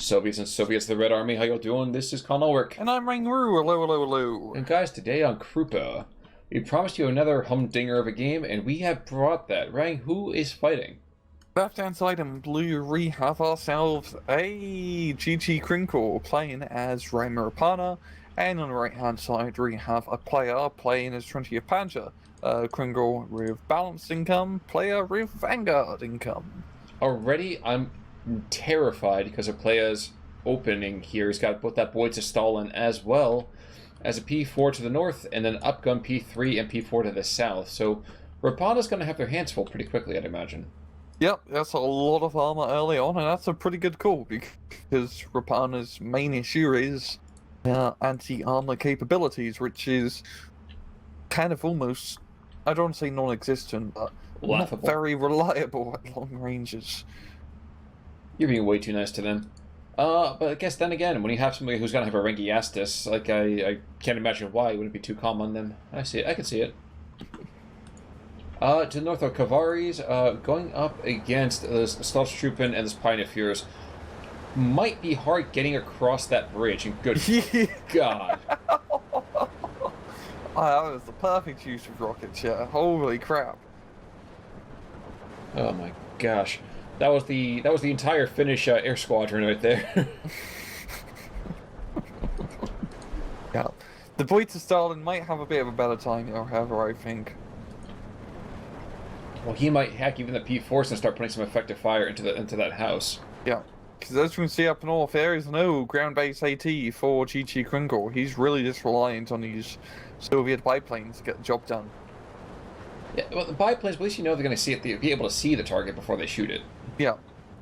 Soviets and Soviets, the Red Army, how y'all doing? This is Con Ulrich. And I'm Ringroo. Hello, hello, hello. And guys, today on Krupa, we promised you another humdinger of a game, and we have brought that. Rang, who is fighting? Left hand side in blue, we have ourselves a GGKringle playing as Raapana, and on the right hand side we have a player playing as 20th Panzer. Kringle with balanced income, player with Vanguard income. Already, I'm terrified because of player's opening here. He's got both that Boyd to Stalin as well as a P4 to the north, and then upgun P3 and P4 to the south. So Raapana's going to have their hands full pretty quickly, I'd imagine. Yep, that's a lot of armor early on, and that's a pretty good call, because Raapana's main issue is anti-armor capabilities, which is kind of almost, I don't want to say non-existent, but laughable. Not very reliable at long ranges. You're being way too nice to them. But I guess then again, when you have somebody who's going to have a Rangiastis, like I can't imagine why it wouldn't be too calm on them. I see it. I can see it. To the north of Kavaris, going up against this Stahlstruppen and this Pioneers. Might be hard getting across that bridge, and good God. Oh, that was the perfect use of rockets, yeah. Holy crap. Oh my gosh. That was the entire Finnish air squadron right there. Yeah. The boy to Stalin might have a bit of a better time, however, I think. Well, he might hack even the P4s and start putting some effective fire into that house. Yeah. Because as we can see up north, there is no ground base AT for GGKringle. He's really just reliant on these Soviet biplanes to get the job done. Yeah, well, the biplanes, at least you know they're going to see it, be able to see the target before they shoot it. Yeah.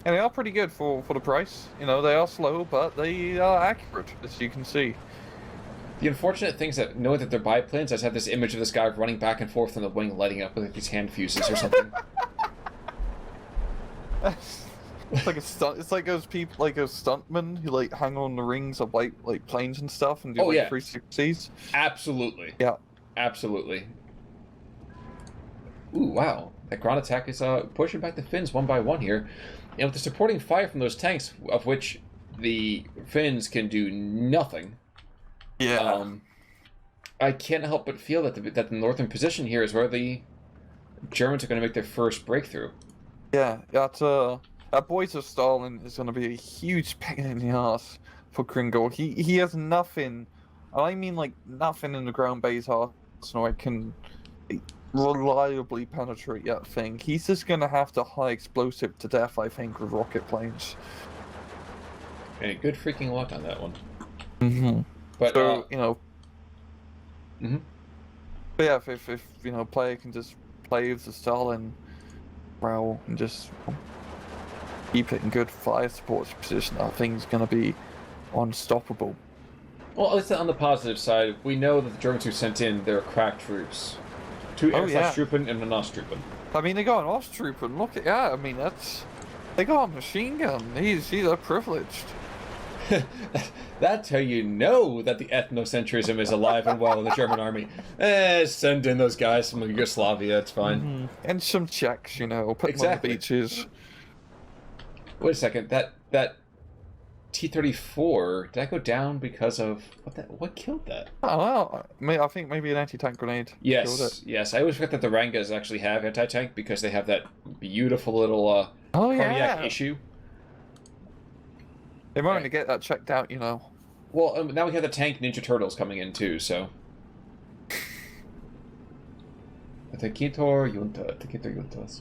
And they are pretty good for the price. You know, they are slow, but they are accurate, as you can see. The unfortunate thing is that knowing that they're biplanes, I just have this image of this guy running back and forth on the wing, lighting up with like, these hand fuses or something. It's like a stunt. It's like those people, like those stuntmen who like hang on the rings of like planes and stuff and do like 360s. Absolutely. Yeah. Absolutely. Ooh, wow. That ground attack is pushing back the Finns one by one here. And with the supporting fire from those tanks, of which the Finns can do nothing. Yeah. I can't help but feel that the northern position here is where the Germans are going to make their first breakthrough. Yeah, that boy to Stalin is going to be a huge pain in the ass for Kringle. He has nothing, I mean like nothing in the ground base arsenal I can reliably penetrate that thing. He's just going to have to high explosive to death, I think, with rocket planes. Hey, good freaking luck on that one. Mm-hmm. But, so, you know... Mm-hmm. But yeah, if you know, player can just play with the Stalin row and just keep it in good fire support position, I think it's going to be unstoppable. Well, at least on the positive side, we know that the Germans who sent in their crack troops. 2 Airstruppen and an Ostruppen. I mean, they got an Ostruppen. Look at that. I mean, they got a machine gun. He's a privileged. That's how you know that the ethnocentrism is alive and well in the German army. Send in those guys from Yugoslavia, it's fine. Mm-hmm. And some Czechs, you know, put them on the beaches. Wait a second, that T-34, did that go down because of... What killed that? Oh, well, I think maybe an anti-tank grenade killed it. Yes. I always forget that the Rangas actually have anti-tank because they have that beautiful little cardiac issue. They might want to get that checked out, you know. Well, now we have the tank Ninja Turtles coming in too, so... Tekitor Juntas.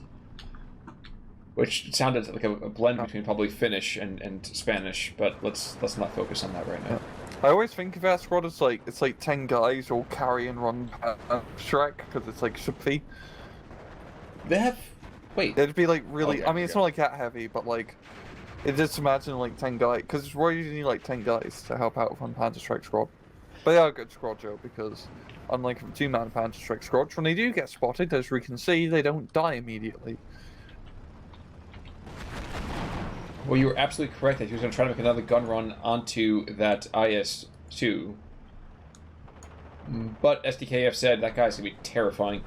Which sounded like a blend between probably Finnish and Spanish, but let's not focus on that right now. I always think of that squad as like, it's like 10 guys all carry and run Shrek, because it's like shipy. They have... Wait. It'd be like really... I mean, it's not like that heavy, but like... Just imagine like 10 guys, because we're usually like 10 guys to help out on Panzer Strike Squad. But they are a good squad, Joe, because unlike a 2-man Panzer Strike Squad, when they do get spotted, as we can see, they don't die immediately. Well, you were absolutely correct that he was going to try to make another gun run onto that IS-2. But SDKF said that guy's going to be terrifying.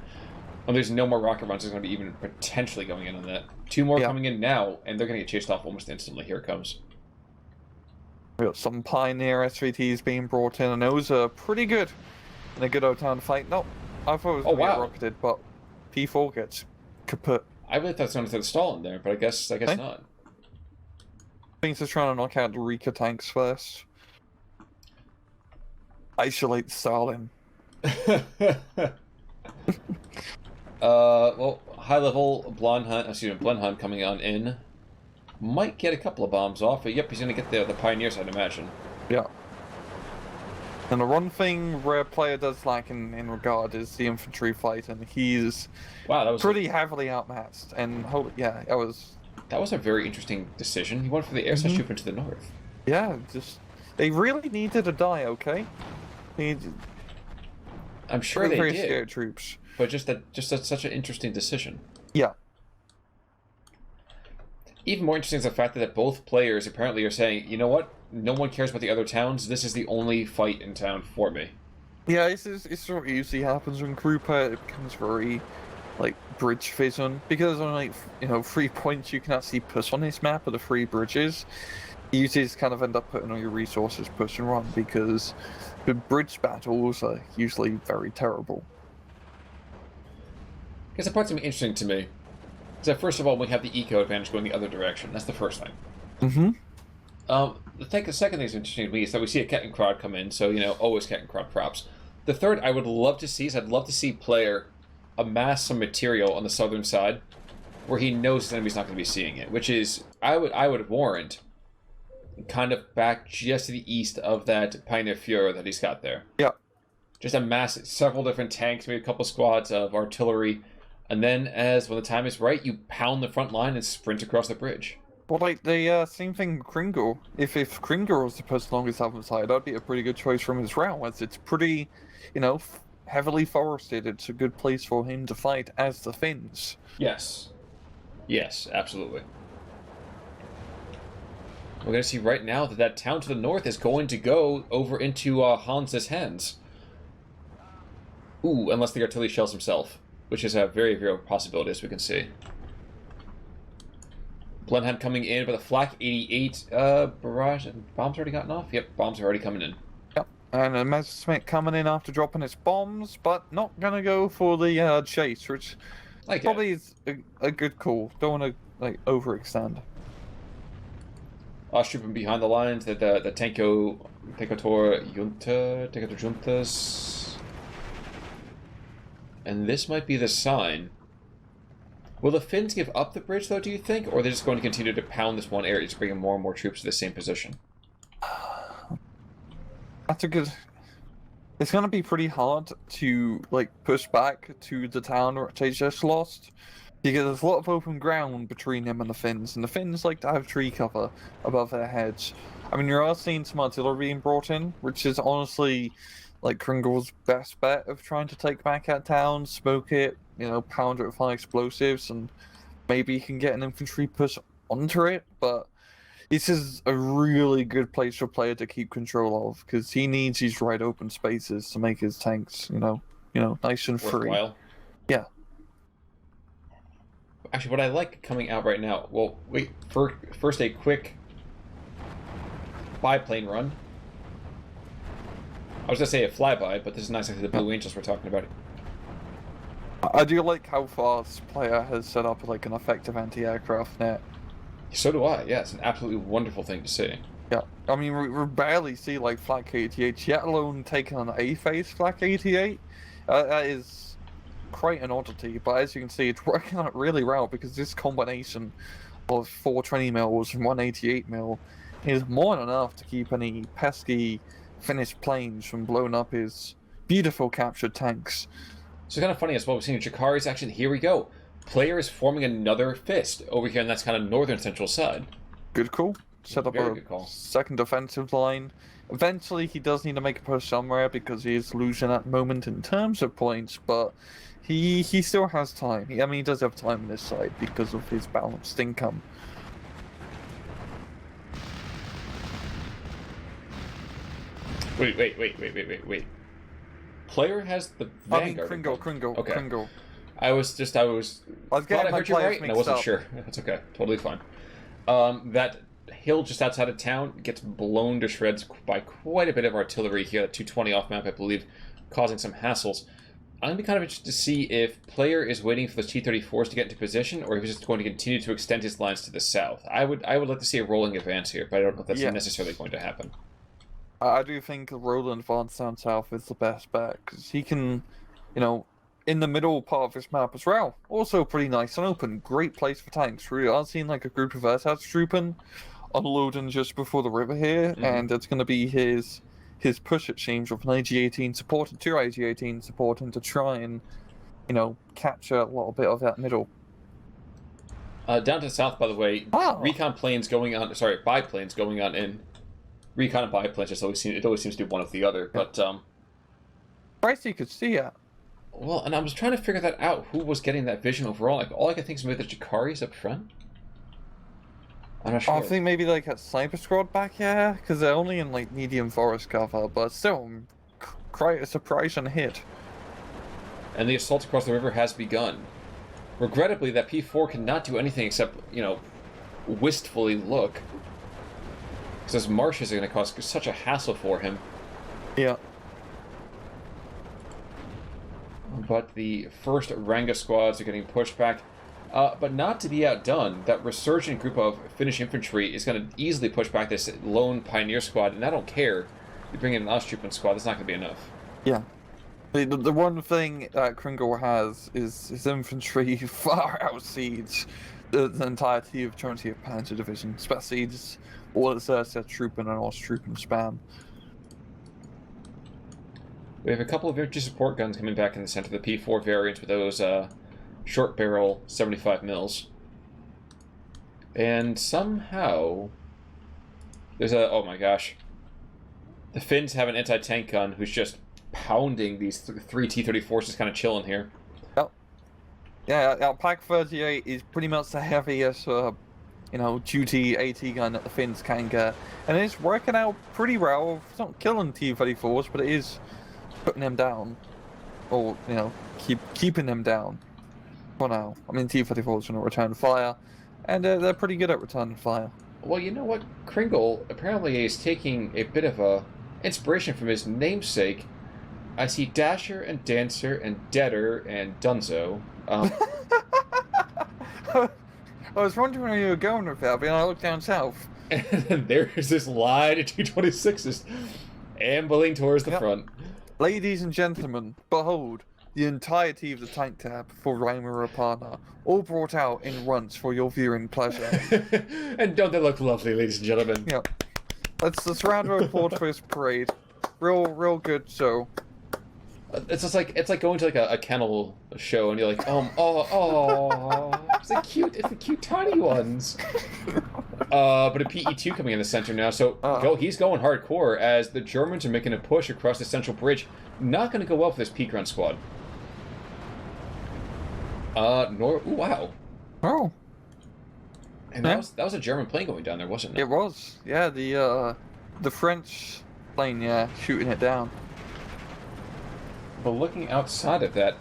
And there's no more rocket runs. There's going to be even potentially going in on that. 2 more coming in now, and they're going to get chased off almost instantly. Here it comes. We got some Pioneer SVTs being brought in, and those are pretty good in a good old town fight. No, I thought it was going to get rocketed, but P4 gets kaput. I really thought someone had stall in there, but I guess not. Things are trying to knock out the Rika tanks first. Isolate Stalin. Well, high level Blonde Hunt coming on in. Might get a couple of bombs off, but yep, he's gonna get the Pioneers, I'd imagine. Yeah. And the one thing Rare Player does lack in regard is the infantry fight, and he's pretty heavily outmatched. And that was a very interesting decision. He went for the air slash troop into the north. Yeah, they really needed to die. Okay. I'm sure they very did. Scared troops. But that's such an interesting decision. Yeah. Even more interesting is the fact that both players apparently are saying, you know what? No one cares about the other towns. This is the only fight in town for me. Yeah, it's what usually happens when Krupa. It becomes very, bridge vision. Because on, 3 points you can actually push on this map of the 3 bridges. You just kind of end up putting all your resources push and run, because the bridge battles are usually very terrible. Because the part's going to be interesting to me. So first of all, we have the eco advantage going the other direction. That's the first thing. Mm-hmm. The second thing that's interesting to me is that we see a Kettenkrad come in, so, always Kettenkrad props. The third I'd love to see player amass some material on the southern side where he knows his enemy's not going to be seeing it, which is, I would warrant kind of back just to the east of that Pioneer Führer that he's got there. Yeah. Just amass several different tanks, maybe a couple squads of artillery, and then when the time is right, you pound the front line and sprint across the bridge. Well, the same thing with Kringle. If Kringle was the person along the southern side, that'd be a pretty good choice from his route, as it's pretty, heavily forested. It's a good place for him to fight as the Finns. Yes. Yes, absolutely. We're going to see right now that town to the north is going to go over into Hans's hands. Ooh, unless the artillery shells himself, which is a very real possibility, as we can see. Blenheim coming in with a Flak 88 barrage. Bombs already gotten off? Yep, bombs are already coming in. Yep, and a Messerschmitt coming in after dropping its bombs, but not going to go for the chase, which probably is a good call. Don't want to overextend. Trooping behind the lines, the Tanko Juntas. And this might be the sign. Will the Finns give up the bridge, though, do you think? Or are they just going to continue to pound this one area, just bringing more and more troops to the same position? That's a good... It's going to be pretty hard to, push back to the town where they just lost. Because there's a lot of open ground between him and the Finns like to have tree cover above their heads. I mean, you are seeing some artillery being brought in, which is honestly, Kringle's best bet of trying to take back that town, smoke it, pound it with high explosives, and maybe he can get an infantry push onto it, but this is a really good place for a player to keep control of, because he needs these right open spaces to make his tanks, nice and free. Worthwhile. Yeah. Actually, what I like coming out right now, well, wait, first a quick biplane run. I was going to say a flyby, but this is not exactly the Blue Angels we're talking about. I do like how fast player has set up an effective anti-aircraft net. So do I, yeah, it's an absolutely wonderful thing to see. Yeah, I mean, we barely see Flak 88, yet alone taking on A-phase Flak 88. That is quite an oddity, but as you can see, it's working out really well, because this combination of 420 mils and 188 mil is more than enough to keep any pesky Finnish planes from blowing up his beautiful captured tanks. So it's kind of funny as well. We're seeing Jakari's action. Here we go. Player is forming another fist over here on that kind of northern central side. Good call. Set up a second defensive line. Eventually, he does need to make a push somewhere because he is losing at the moment in terms of points, but he still has time. I mean, he does have time on this side because of his balanced income. Wait. Player has the Vanguard. Kringle. Okay. Kringle. I was thought I heard you right, and I wasn't sure. That's okay. Totally fine. That hill just outside of town gets blown to shreds by quite a bit of artillery here at 220 off map, I believe, causing some hassles. I'm going to be kind of interested to see if player is waiting for those T-34s to get into position, or if he's just going to continue to extend his lines to the south. I would like to see a rolling advance here, but I don't know if that's necessarily going to happen. I do think a rolling advance down south is the best bet, because he can, in the middle part of this map as well. Also pretty nice and open. Great place for tanks. Really, I've seen like a group of Ersatz trooping unloading just before the river here, and it's going to be his push, it seems, with an AG-18 supporting, 2 AG-18 supporting to try and, capture a little bit of that middle. Down to the south, by the way, recon planes going on, biplanes going on in. Recon and biplanes, it always seems to be one of the other, but, Christ, you could see it. Well, and I was trying to figure that out, who was getting that vision overall. Like, all I could think is maybe the GGKris up front. I'm not sure. I think maybe like a sniper squad back here, because they're only in like medium forest cover, but still, quite a surprising hit. And the assault across the river has begun. Regrettably, that P4 cannot do anything except, wistfully look. Because those marshes are going to cause such a hassle for him. Yeah. But the first Ranga squads are getting pushed back. But not to be outdone, that resurgent group of Finnish infantry is going to easily push back this lone pioneer squad, and I don't care. You bring in an Osttroppen squad, that's not going to be enough. Yeah. The one thing that Kringle has is his infantry far outseeds the entirety of 20th Panzer Division, especially all its Troop and Osttroppen spam. We have a couple of infantry support guns coming back in the center, the P4 variants with those short barrel 75 mils. And somehow there's oh my gosh. The Finns have an anti-tank gun who's just pounding these 3 T-34s, just kind of chilling here. Yep. Yeah, our Pak 38 is pretty much the heaviest, duty AT gun that the Finns can get. And it's working out pretty well. It's not killing T-34s, but it is putting them down. Or, keeping them down. For now. I mean, T-34s are going to return fire, and they're pretty good at returning fire. Well, you know what? Kringle apparently is taking a bit of a inspiration from his namesake. I see Dasher and Dancer and Deader and Dunzo. I was wondering where you were going with that, but I looked down south. And there's this line of 226s ambling towards the front. Ladies and gentlemen, behold, the entirety of the tank tab for Raapana, all brought out in runts for your viewing pleasure. And don't they look lovely, ladies and gentlemen? Yeah. Let's round of applause for this parade. Real good show. It's like going to like a kennel show and you're like, it's the cute tiny ones. But a PE2 coming in the center now, so he's going hardcore as the Germans are making a push across the central bridge. Not going to go well for this peak run squad. Ooh, wow. Oh. And that was a German plane going down there, wasn't it? It was. Yeah, the French plane, shooting it down. But looking outside of that,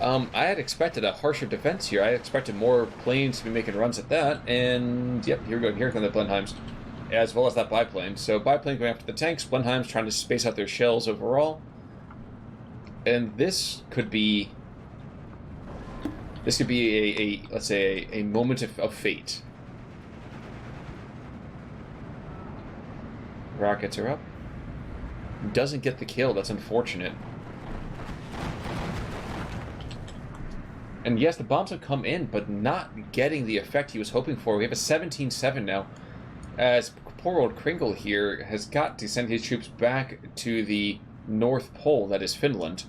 I had expected a harsher defense here. I expected more planes to be making runs at that, and yep, here come the Blenheims, as well as that biplane. So biplane going after the tanks, Blenheims trying to space out their shells overall, and this could be let's say a moment of fate. Rockets are up. Doesn't get the kill. That's unfortunate. And yes, the bombs have come in, but not getting the effect he was hoping for. We have a 17-7 now, as poor old Kringle here has got to send his troops back to the North Pole, that is Finland.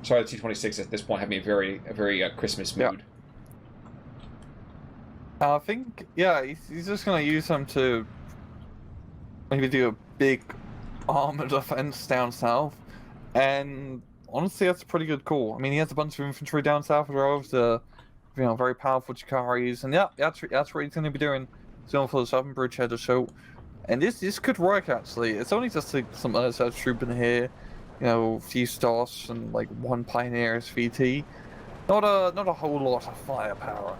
Sorry, the T-26 at this point having a very Christmas mood. I think, he's just going to use them to maybe do a big armored offense down south, and honestly, that's a pretty good call. I mean, he has a bunch of infantry down south as well, the very powerful GGKris, and that's what he's going to be doing. He's going for the southern bridgehead assault, and this could work actually. It's only just like some other troop in here, few stars and like one Pioneer SVT. Not a whole lot of firepower.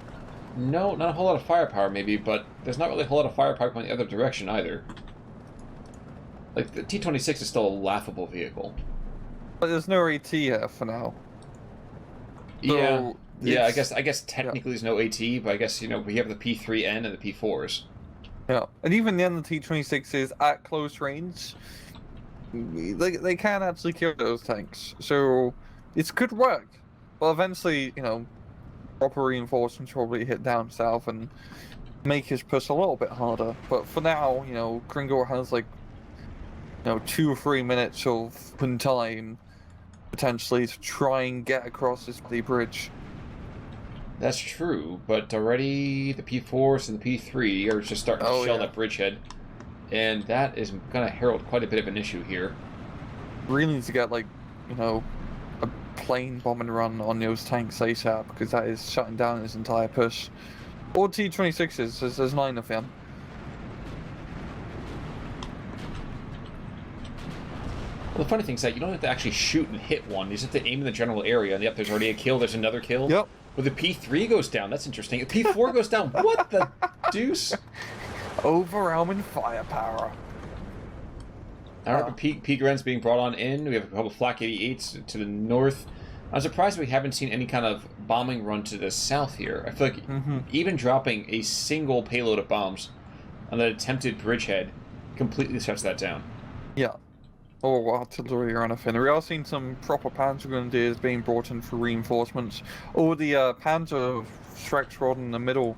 No, not a whole lot of firepower, maybe, but there's not really a whole lot of firepower going the other direction either. Like, the T-26 is still a laughable vehicle. But there's no AT here for now. Yeah, So yeah. I guess technically there's no AT, but I guess we have the P3N and the P4s. Yeah, and even then the T-26s at close range, they can actually kill those tanks. So it's good work. But eventually, proper reinforcements probably hit down south and make his push a little bit harder. But for now, Kringle has 2 or 3 minutes of win time potentially to try and get across this bloody bridge. That's true, but already the P4s and the P3 are just starting to shell that bridgehead, and that is going to herald quite a bit of an issue here. Really need to get a plane bombing run on those tanks ASAP, because that is shutting down his entire push. Or T-26s, there's 9 of them. Well, the funny thing is that you don't have to actually shoot and hit one. You just have to aim in the general area, and yep, there's already a kill, there's another kill. Yep. Well, the P3 goes down, that's interesting. The P4 goes down, what the deuce? Overwhelming firepower. Alright, P-Grens being brought on in. We have a couple of Flak 88s to the north. I'm surprised we haven't seen any kind of bombing run to the south here. I feel like even dropping a single payload of bombs on that attempted bridgehead completely shuts that down. Yeah. Or artillery or anything. We are seeing some proper Panzer Grenadiers being brought in for reinforcements. Or the Panzer Strike Squad in the middle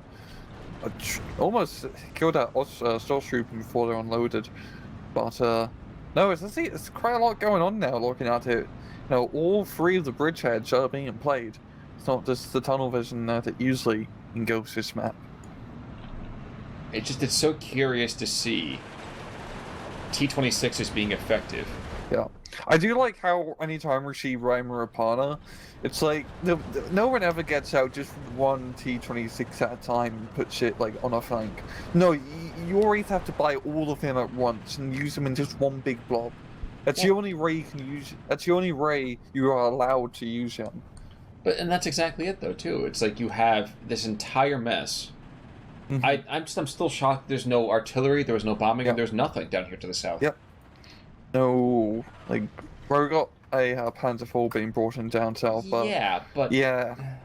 almost killed that Stealth Trooper before they're unloaded. But no, it's quite a lot going on now looking at it. All 3 of the bridgeheads are being played. It's not just the tunnel vision that usually engulfs this map. It's so curious to see T-26 is being effective. Yeah. I do like how anytime we see Raapana, it's like no one ever gets out just one T-26 at a time and puts it on a flank. No, you always have to buy all of them at once and use them in just one big blob. That's the only way you can use. That's the only way you are allowed to use them. And that's exactly it, though. Too. It's like you have this entire mess. I'm still shocked. There's no artillery. There was no bombing. And there's nothing down here to the south. Yep. No, we got a Panzer IV being brought in down south. But yeah.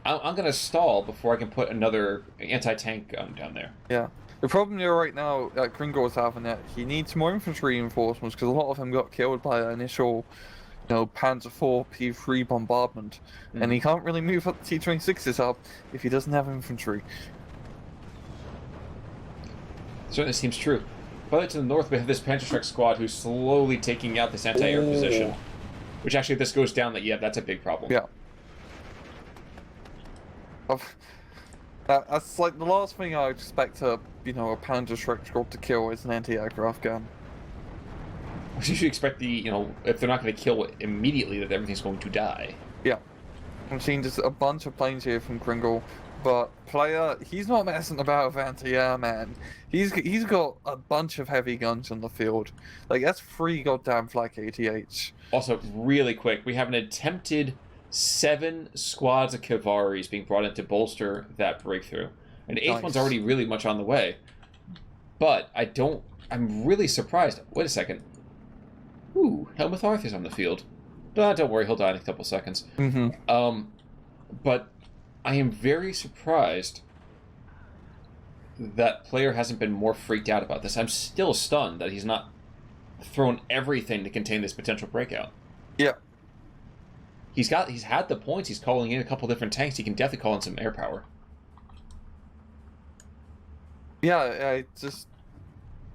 I'm gonna stall before I can put another anti-tank gun down there. Yeah. The problem here right now that Kringle is having that he needs more infantry reinforcements because a lot of them got killed by the initial, Panzer IV P3 bombardment, and he can't really move up the T-26s up if he doesn't have infantry. Certainly seems true. But to the north, we have this Panzer Strike Squad who's slowly taking out this anti-air position. Which actually, if this goes down, that's a big problem. Yeah. That's the last thing I expect a Panzer Strike Squad to kill is an anti-aircraft gun. Which you should expect if they're not going to kill it immediately, that everything's going to die. Yeah. I'm seeing just a bunch of planes here from Kringle. But player, he's not messing about with anti-air, man. He's got a bunch of heavy guns on the field. That's 3 goddamn Flak 88s. Also, really quick, we have an attempted 7 squads of Kavaris being brought in to bolster that breakthrough. And the 8th one's already really much on the way. But I'm really surprised. Wait a second. Ooh, Helmuth Arthur's on the field. Don't worry, he'll die in a couple seconds. But I am very surprised that player hasn't been more freaked out about this. I'm still stunned that he's not thrown everything to contain this potential breakout. Yeah. He's had the points. He's calling in a couple different tanks. He can definitely call in some air power. Yeah, I just...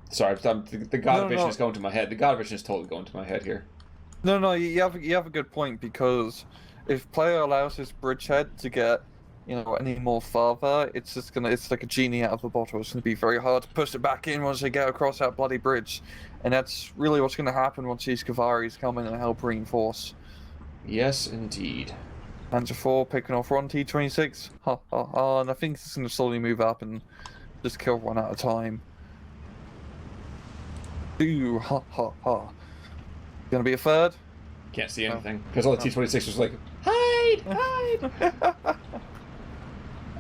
Sorry, the God of Vision is going to my head. The God of Vision is totally going to my head here. No, you have a good point, because if player allows his bridgehead to get any more farther, it's like a genie out of a bottle. It's gonna be very hard to push it back in once they get across that bloody bridge, and that's really what's gonna happen once these Kavaris come in and help reinforce. Yes, indeed. Panzer IV picking off one T-26. And I think it's gonna slowly move up and just kill one at a time. Ooh, Gonna be a third? Can't see anything because all the T-26 was like, hide.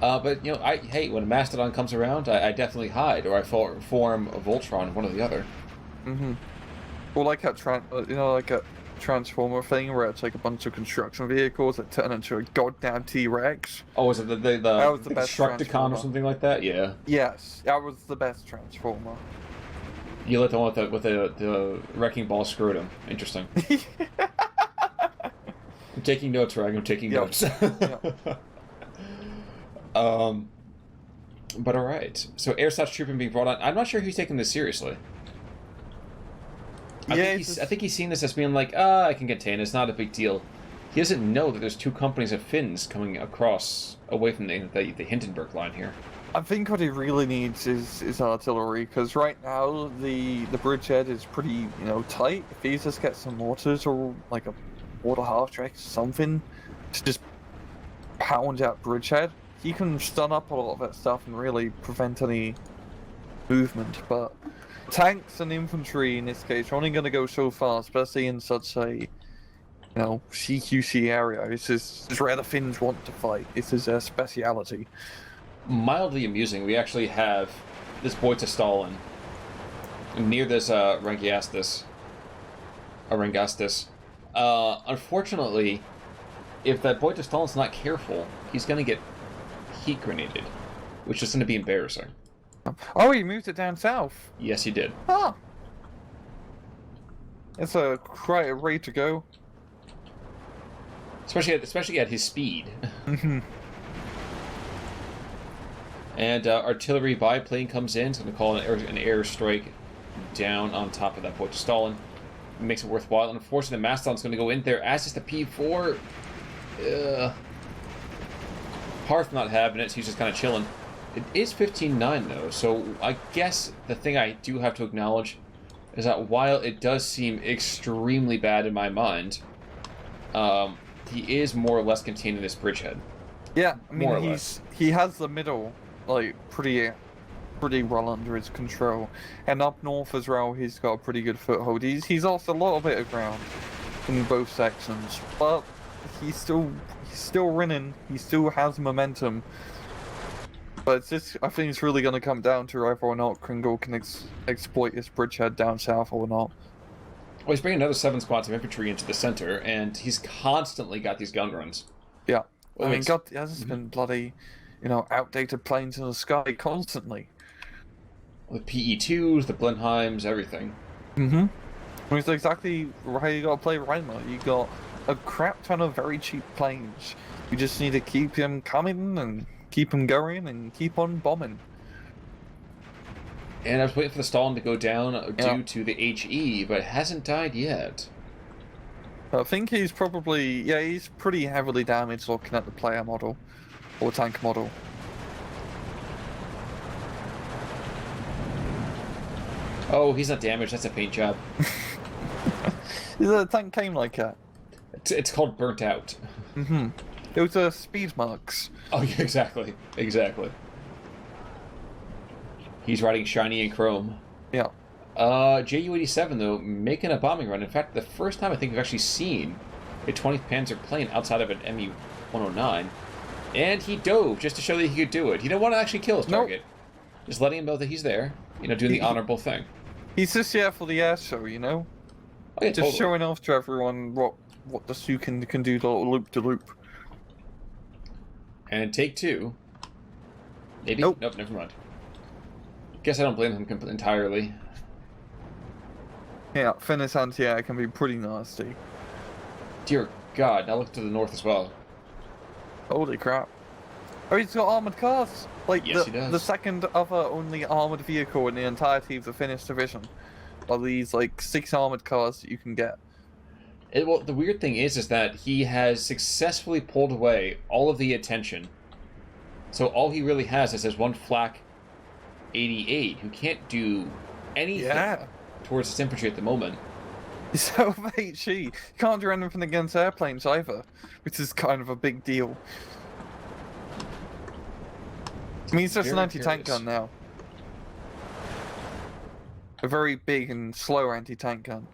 But you know, hey, when a Mastodon comes around, I definitely hide, or I form a Voltron, one or the other. Mm-hmm. Or like a like a Transformer thing where it's like a bunch of construction vehicles that turn into a goddamn T-Rex. Oh, is it That was the best Constructicon or Transformer. something like that? Yeah. Yes, that was the best Transformer. You let the one with the wrecking ball scrotum. Interesting. I'm taking notes, Rag. I'm taking notes. Yep. But all right. So air/slash trooping being brought on. I'm not sure if he's taking this seriously. I think he's seen this as being like, I can contain it. It's not a big deal. He doesn't know that there's 2 companies of Finns coming across away from the Hindenburg line here. I think what he really needs is artillery, because right now the bridgehead is pretty, tight. If he just gets some mortars or like a water half-track or something to just pound out bridgehead, he can stun up a lot of that stuff and really prevent any movement. But tanks and infantry in this case are only going to go so far, especially in such a, CQC area. This is where the Finns want to fight. This is their speciality. Mildly amusing. We actually have this Boita Stalin near this Rengastus. Unfortunately, if that Boita Stalin's not careful, he's going to get heat grenaded, which is going to be embarrassing. Oh, he moved it down south. Yes, he did. Huh. It's quite a way to go. Especially at his speed. And artillery biplane comes in. It's going to call an airstrike down on top of that Boita Stalin. It makes it worthwhile. And unfortunately, the Mastodon's going to go in there, as is the P4. Hearth not having it, so he's just kind of chilling. It is 15-9, though, so I guess the thing I do have to acknowledge is that while it does seem extremely bad in my mind, he is more or less contained in this bridgehead. Yeah, I mean, he has the middle, pretty well under his control. And up north as well, he's got a pretty good foothold. He's lost a little bit of ground in both sections, but he's still winning. He still has momentum. But I think it's really going to come down to whether or not Kringle can exploit this bridgehead down south or not. Well, he's bringing another 7 squads of infantry into the center, and he's constantly got these gun runs. Yeah. Well, he has been bloody, outdated planes in the sky constantly. The PE2s, the Blenheims, everything. Mm-hmm. It's exactly how you got to play Raapana. You got a crap ton of very cheap planes. You just need to keep them coming and keep them going and keep on bombing. And I was waiting for the Stalin to go down due to the HE, but it hasn't died yet. I think he's probably... Yeah, he's pretty heavily damaged looking at the player model. Or tank model. Oh, he's not damaged. That's a paint job. The tank came like that. It's called burnt out. Mm-hmm. It was speed marks. Oh, yeah, exactly. Exactly. He's riding shiny and chrome. Yeah. Ju-87, though, making a bombing run. In fact, the first time I think we've actually seen a 20th Panzer plane outside of an Me-109. And he dove just to show that he could do it. He didn't want to actually kill his target. Nope. Just letting him know that he's there. Doing the honorable thing. He's just here for the air show, Oh, yeah, just totally. showing off to everyone what the Sioux can do the loop-to-loop. And take 2. Maybe? Nope, never mind. Guess I don't blame him entirely. Yeah, Finnish anti-air can be pretty nasty. Dear God, now look to the north as well. Holy crap. Oh, he's got armoured cars! Yes, he does. The second other only armoured vehicle in the entirety of the Finnish division are these, 6 armoured cars that you can get. Well, the weird thing is that he has successfully pulled away all of the attention. So all he really has is this one flak 88 who can't do anything towards his infantry at the moment. So HE can't do anything against airplanes either, which is kind of a big deal. I mean, he's just an anti-tank gun now. A very big and slow anti-tank gun.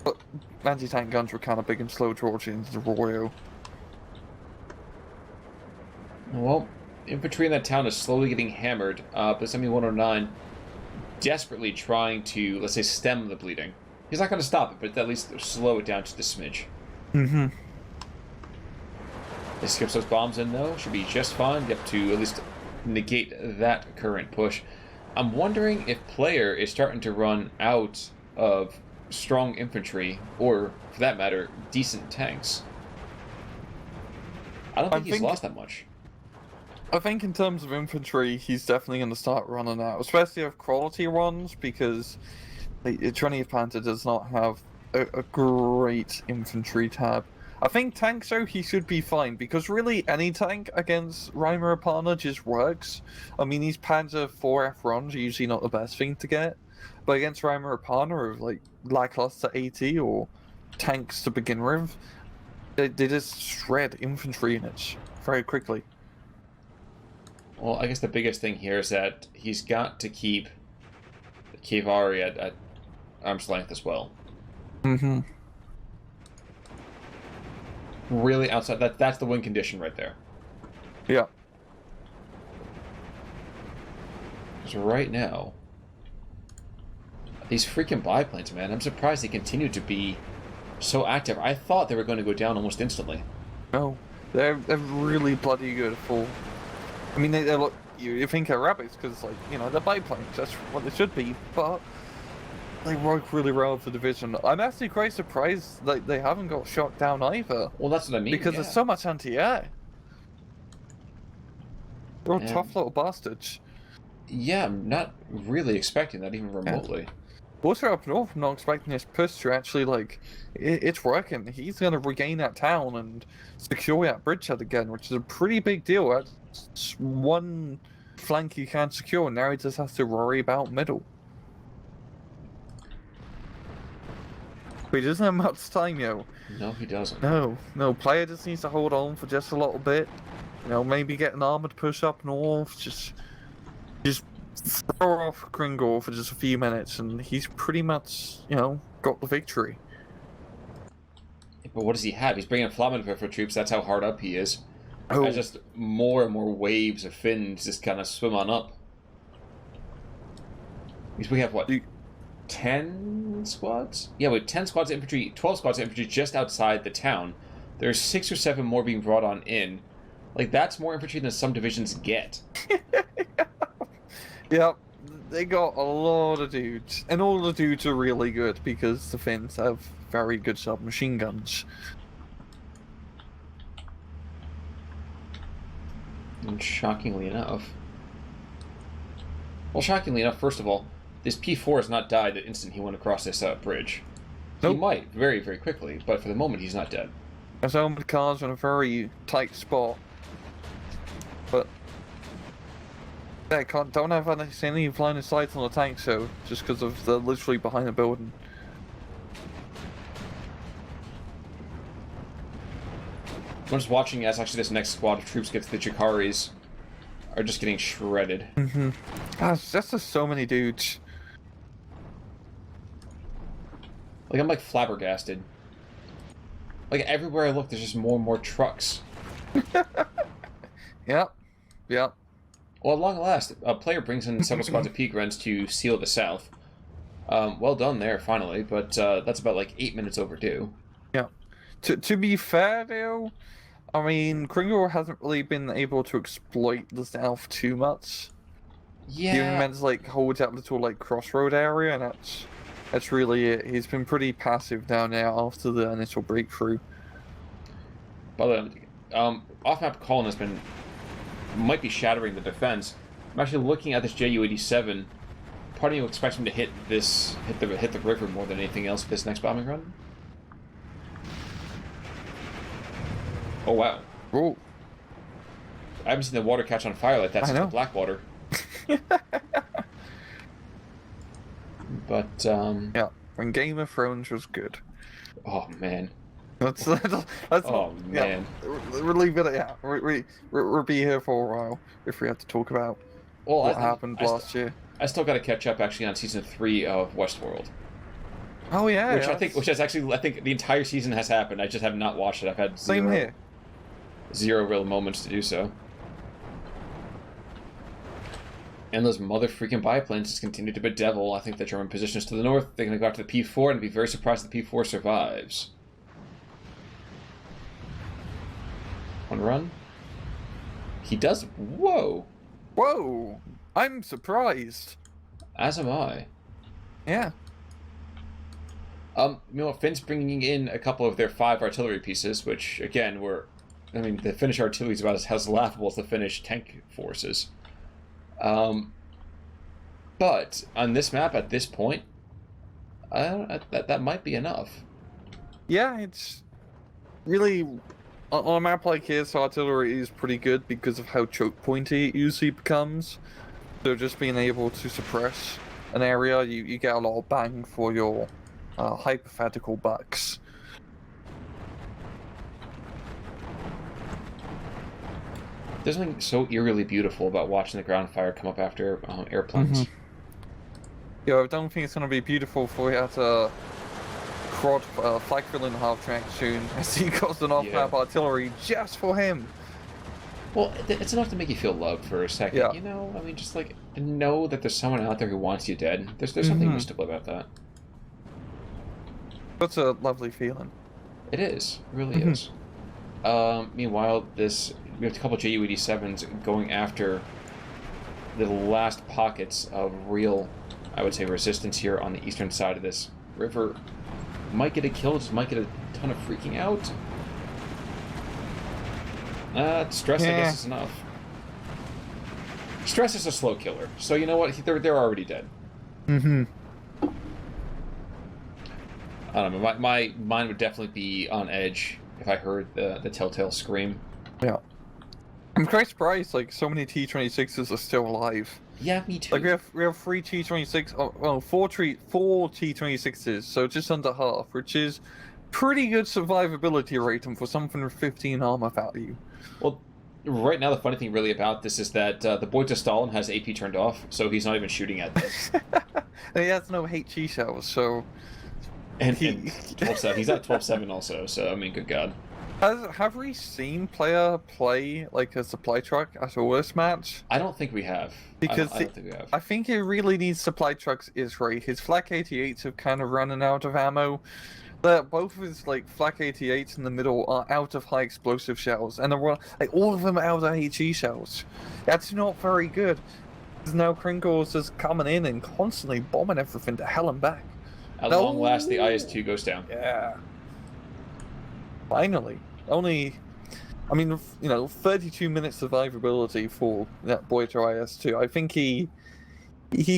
But anti-tank guns were kind of big and slow towards the into the Royal. Well, infantry in that town is slowly getting hammered, but ME-109 desperately trying to, let's say, stem the bleeding. He's not going to stop it, but at least slow it down to the smidge. Mm-hmm. He skips those bombs in, though. Should be just fine. Get to at least negate that current push. I'm wondering if player is starting to run out of strong infantry, or, for that matter, decent tanks. I don't think he's lost that much. I think in terms of infantry, he's definitely going to start running out, especially with quality runs, because the 20th Panzer does not have a great infantry tab. I think tanks, though, he should be fine, because really any tank against Raapana just works. I mean, these Panzer 4F runs are usually not the best thing to get, but against Raapana or like lackluster AT or tanks to begin with, they just shred infantry units very quickly. Well, I guess the biggest thing here is that he's got to keep the cavalry at arm's length as well. Mm-hmm. Really outside, that's the win condition right there. Yeah. So right now, these freaking biplanes, man, I'm surprised they continue to be so active. I thought they were going to go down almost instantly. No, they're really bloody good for. I mean, they look. You think they're rabbits because, like, you know, they're biplanes. That's what they should be. But they work really well for the division. I'm actually quite surprised that they haven't got shot down either. Well, that's what I mean. Because there's so much anti-air. They're all tough little bastards. Yeah, I'm not really expecting that even remotely. Also up north, I'm not expecting this push to actually, like, it's working. He's going to regain that town and secure that bridgehead again, which is a pretty big deal. That's one flank you can't secure, and now he just has to worry about middle. But he doesn't have much time, yo. No, he doesn't. No, player just needs to hold on for just a little bit. You know, maybe get an armored push up north, just throw off Kringle for just a few minutes, and he's pretty much, you know, got the victory. But what does he have? He's bringing Flammenwerfer troops. That's how hard up he is. Oh. As just more and more waves of Finns just kind of swim on up. Because we have, what, 10 squads? Yeah, we have 10 squads of infantry, 12 squads of infantry just outside the town. There's 6 or 7 more being brought on in. Like, that's more infantry than some divisions get. Yep, they got a lot of dudes. And all the dudes are really good because the Finns have very good submachine guns. And shockingly enough... Well, shockingly enough, first of all, this P4 has not died the instant he went across this bridge. Nope. He might, very, very quickly, but for the moment he's not dead. His armored car's in a very tight spot. But... they don't have any line of sight on the tank, so just because of they're literally behind the building. I'm just watching as actually this next squad of troops gets the Chikaris are just getting shredded. Mm-hmm. Gosh, that's just so many dudes. Like, I'm like flabbergasted. Like, everywhere I look, there's just more and more trucks. Yep. Yep. Well, at long last, a player brings in several squads of Peagrens to seal the south. Well done there, finally, but that's about like 8 minutes overdue. Yeah. To be fair, though, I mean, Kringle hasn't really been able to exploit the south too much. Yeah. He meant to, like, hold that little, like, crossroad area, and that's really it. He's been pretty passive down there after the initial breakthrough. By the way, off-map Colin has been... might be shattering the defense. I'm actually looking at this Ju-87. Part of you expects him to hit the river more than anything else this next bombing run. Oh wow! Oh, I haven't seen the water catch on fire like that since the Blackwater. But yeah, when Game of Thrones was good. Oh man. That's oh man. Yeah, we're leaving it. Yeah, we'll be here for a while if we have to talk about what happened last year. I still got to catch up actually on season 3 of Westworld. Oh yeah, which I think the entire season has happened. I just have not watched it. I've had zero real moments to do so. And those mother freaking biplanes just continue to bedevil. I think the German positions to the north. They're going to go out to the P4 and be very surprised if the P4 survives. One run. He does. Whoa. Whoa! I'm surprised. As am I. Yeah. You know, Finn's bringing in a couple of their 5 artillery pieces, which, again, were... I mean, the Finnish artillery is about as laughable as the Finnish tank forces. But on this map, at this point, that might be enough. Yeah, it's really on a map like this, artillery is pretty good because of how choke pointy it usually becomes. So just being able to suppress an area, you get a lot of bang for your hypothetical bucks. There's something so eerily beautiful about watching the ground fire come up after airplanes. Mm-hmm. Yeah, I don't think it's going to be beautiful for you at Crod flag filling half track soon, as he got an off-map artillery just for him. Well, it's enough to make you feel loved for a second. Yeah. You know, I mean, just like know that there's someone out there who wants you dead. There's something mystical about that. That's a lovely feeling. It is. It really is. Meanwhile, we have a couple of Ju-87s going after the last pockets of real, I would say, resistance here on the eastern side of this river. Might get a kill, just might get a ton of freaking out. Stress, I guess, is enough. Stress is a slow killer, so you know what? They're already dead. Mm-hmm. I don't know. My mind would definitely be on edge if I heard the telltale scream. Yeah. I'm quite surprised, like, so many T-26s are still alive. Yeah, me too. Like, we have 3 T-26, four T-26s, so just under half, which is pretty good survivability rating for something with 15 armor value. Well, right now the funny thing really about this is that the boy to Stalin has AP turned off, so he's not even shooting at this. And he has no HE shells, so... And 12-7. He's at 12-7 also, so, I mean, good God. Have we seen player play, like, a supply truck at all this match? I don't think we have. Because I don't think we have. I think he really needs supply trucks is right. His Flak 88s have kind of running out of ammo. Both of his, like, Flak 88s in the middle are out of high explosive shells. And they're, like, all of them are out of HE shells. That's not very good. Because now Kringle's just coming in and constantly bombing everything to hell and back. At long last, the IS-2 goes down. Yeah. Finally. Only, I mean, 32 minutes survivability for that Boiter IS-2. I think he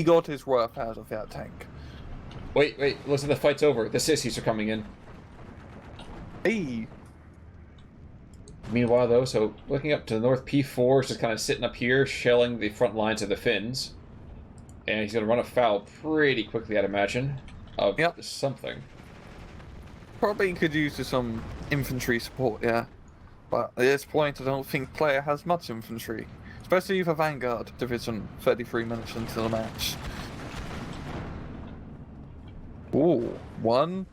got his worth out of that tank. Wait, listen, the fight's over. The sissies are coming in. Hey. Meanwhile, though, so looking up to the north, P4 is just kind of sitting up here, shelling the front lines of the Finns. And he's going to run afoul pretty quickly, I'd imagine, of something. Probably could use some infantry support, yeah. But at this point, I don't think player has much infantry. Especially for Vanguard division 33 minutes into the match. Ooh, 1,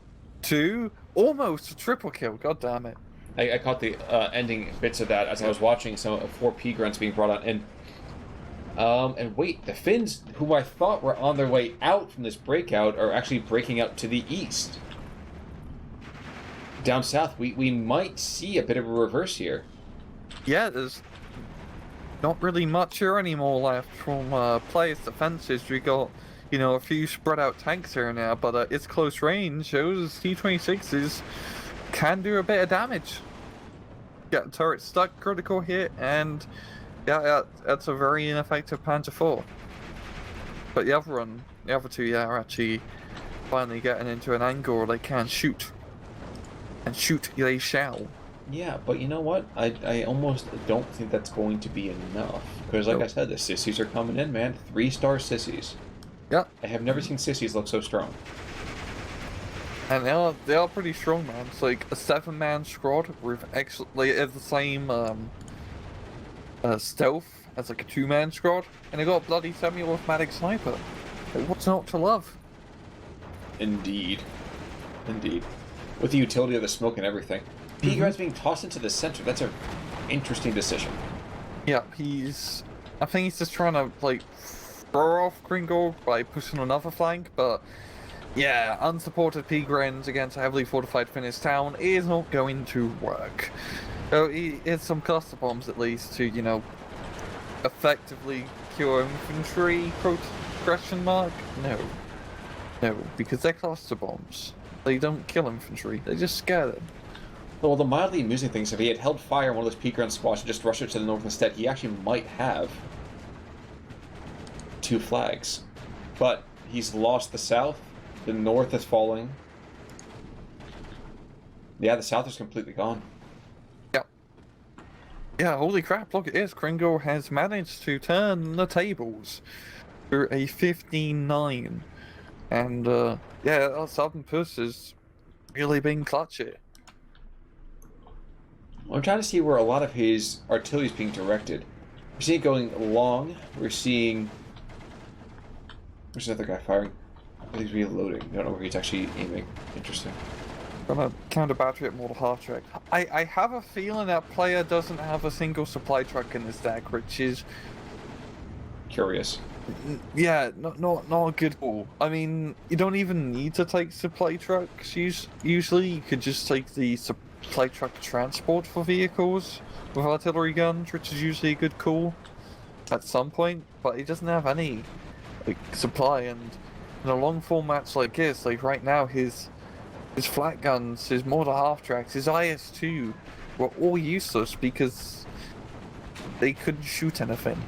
2, almost a triple kill, god damn it. I caught the ending bits of that as I was watching some 4P grunts being brought on in. And wait, the Finns, who I thought were on their way out from this breakout, are actually breaking out to the east. Down south, we might see a bit of a reverse here. Yeah, there's not really much here anymore left from players' defenses. We got, a few spread out tanks here now, but it's close range. Those T-26s can do a bit of damage. Get the turret stuck, critical hit, and yeah, that's a very ineffective Panzer IV. But the other two, are actually finally getting into an angle where they can shoot. And shoot, they shall. Yeah, but you know what? I almost don't think that's going to be enough. Because like I said, the sissies are coming in, man. 3-star sissies. Yeah. I have never seen sissies look so strong. And they are pretty strong, man. It's like a 7-man squad with the same stealth as like a 2-man squad. And they got a bloody semi-automatic sniper. Like, what's not to love? Indeed. With the utility of the smoke and everything. P-Grad's being tossed into the center. That's an interesting decision. Yeah, I think he's just trying to, like, throw off Kringle by pushing another flank, but yeah, unsupported P-Grens against a heavily fortified Finnish town is not going to work. So he has some cluster bombs at least to, you know, effectively cure infantry, question mark? No. No, because they're cluster bombs. They don't kill infantry, they just scare them. Well, the mildly amusing thing is if he had held fire on one of those P-Ground squads and just rushed it to the north instead, he actually might have 2 flags. But he's lost the south, the north is falling. Yeah, the south is completely gone. Yeah. Yeah, holy crap, look at this. Kringle has managed to turn the tables for a 15-9. And, yeah, our southern push has really been clutch here. I'm trying to see where a lot of his artillery is being directed. We're seeing it going long. We're seeing... There's another guy firing. I think he's reloading. I don't know where he's actually aiming. Interesting. Gonna counter battery at mortar half track. I have a feeling that player doesn't have a single supply truck in his deck, which is... Curious. Yeah, not a good call. I mean, you don't even need to take supply trucks. Usually, you could just take the supply truck transport for vehicles with artillery guns, which is usually a good call at some point. But he doesn't have any like supply, and in a long form match like this, like right now, his flat guns, his mortar half tracks, his IS-2 were all useless because they couldn't shoot anything.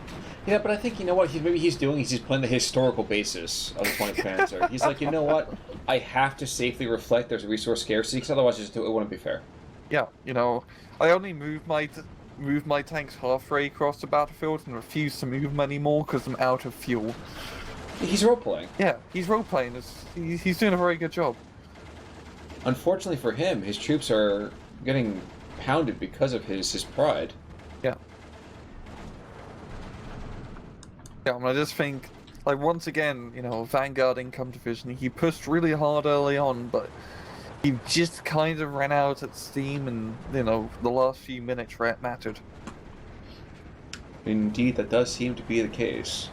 Yeah, but I think, you know what, maybe he's doing is he's playing the historical basis of the 20th Panzer. He's like, you know what, I have to safely reflect there's a resource scarcity, because otherwise it wouldn't be fair. Yeah, you know, I only moved my tanks halfway across the battlefield and refuse to move them anymore because I'm out of fuel. He's role-playing. Yeah, he's role-playing. He's doing a very good job. Unfortunately for him, his troops are getting pounded because of his pride. Yeah. Yeah, and I just think, like, once again, you know, Vanguard income division, he pushed really hard early on, but he just kind of ran out at steam, and, you know, the last few minutes where it mattered. Indeed, that does seem to be the case.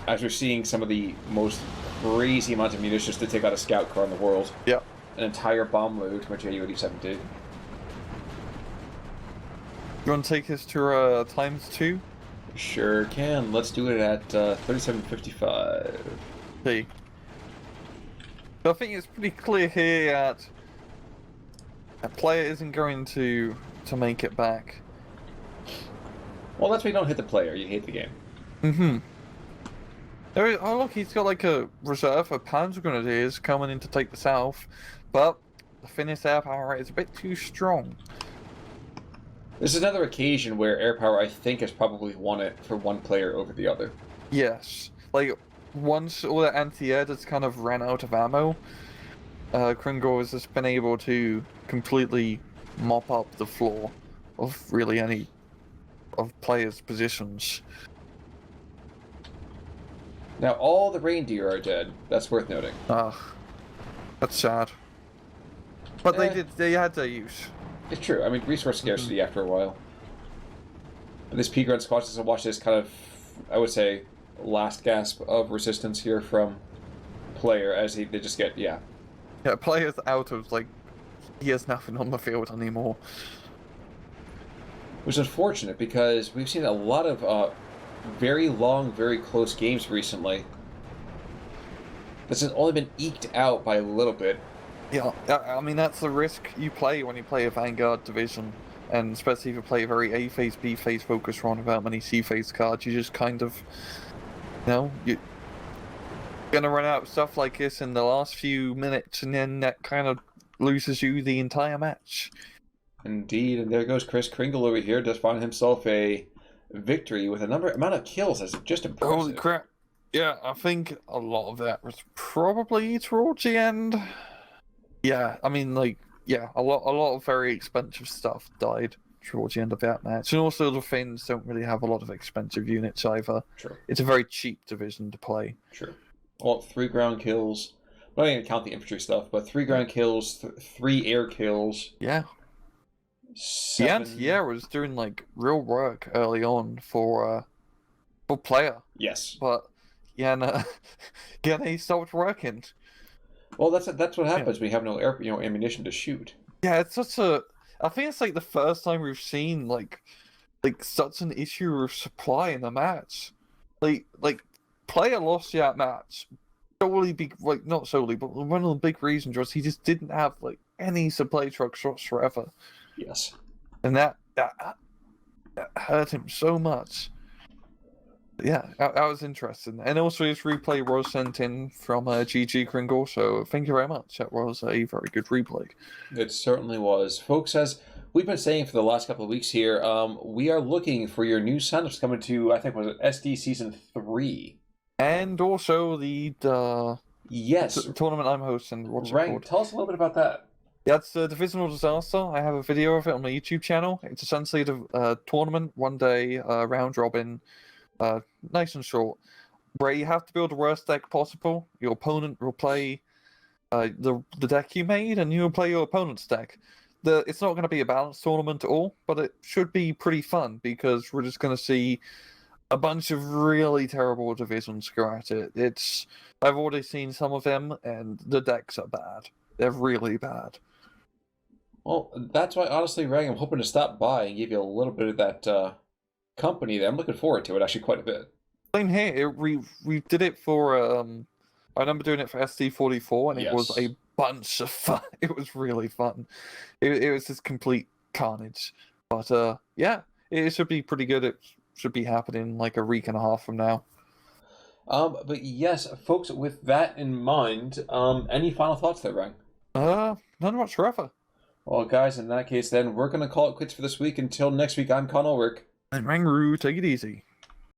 As we're seeing some of the most crazy amounts of munitions to take out a scout car in the world. Yeah. An entire bomb load from a Ju-87. You want to take us to ×2? Sure can. Let's do it at 3755. See. So I think it's pretty clear here that a player isn't going to make it back. Well, that's why you don't hit the player. You hate the game. Mm-hmm. Oh look, he's got like a reserve of Panzer Grenadiers coming in to take the south, but the Finnish air power is a bit too strong. This is another occasion where air power, I think, has probably won it for one player over the other. Yes. Like, once all the anti-air just kind of ran out of ammo, Kringle has just been able to completely mop up the floor of really any of players' positions. Now, all the reindeer are dead. That's worth noting. That's sad. But they had their use. It's true. I mean, resource scarcity after a while. But this P-Grunt squad doesn't watch this kind of, I would say, last gasp of resistance here from player as they just get, yeah. Yeah, player's out of, like, he has nothing on the field anymore. Which is unfortunate because we've seen a lot of very long, very close games recently. This has only been eked out by a little bit. Yeah, I mean, that's the risk you play when you play a Vanguard division, and especially if you play a very A-phase, B-phase focused run without many C-phase cards, you just kind of, you know, you're gonna run out of stuff like this in the last few minutes, and then that kind of loses you the entire match. Indeed, and there goes GGKringle over here, does find himself a victory with amount of kills that's just impressive. Holy crap. Yeah, I think a lot of that was probably towards the end. Yeah, I mean, like, yeah, a lot of very expensive stuff died towards the end of that match. And also the Finns don't really have a lot of expensive units either. Sure. It's a very cheap division to play. Sure. Well, 3 ground kills. I'm not even count the infantry stuff, but 3 ground kills, 3 air kills. Yeah. The anti-air was doing like real work early on for player, Yes. but yeah, no, yeah, they stopped working. Well, that's what happens when you have no ammunition to shoot. Yeah, it's such a. I think it's like the first time we've seen like such an issue with supply in a match. Like player lost that match. Solely not solely, but one of the big reasons was he just didn't have like any supply trucks whatsoever. Yes. And that hurt him so much. Yeah, that was interesting. And also his replay was sent in from GGKringle, so thank you very much. That was a very good replay. It certainly was. Folks, as we've been saying for the last couple of weeks here, we are looking for your new signups coming to, I think, was it SD Season 3? And also the tournament I'm hosting. What's it called? Tell us a little bit about that. That's Divisional Disaster. I have a video of it on my YouTube channel. It's essentially the tournament, 1 day, round robin, nice and short, where you have to build the worst deck possible. Your opponent will play the deck you made, and you will play your opponent's deck. It's not going to be a balanced tournament at all, but it should be pretty fun because we're just going to see a bunch of really terrible divisions go at it. I've already seen some of them, and the decks are bad. They're really bad. Well, that's why, honestly, Rang, I'm hoping to stop by and give you a little bit of that company there. I'm looking forward to it, actually, quite a bit. Same here. We did it for, I remember doing it for SD44, and it was a bunch of fun. It was really fun. It was just complete carnage. But, yeah, it should be pretty good. It should be happening like a week and a half from now. But yes, folks, with that in mind, any final thoughts there, Rang? None whatsoever. Well, guys, in that case, then, we're going to call it quits for this week. Until next week, I'm Con Ulrich. And Rangru, take it easy.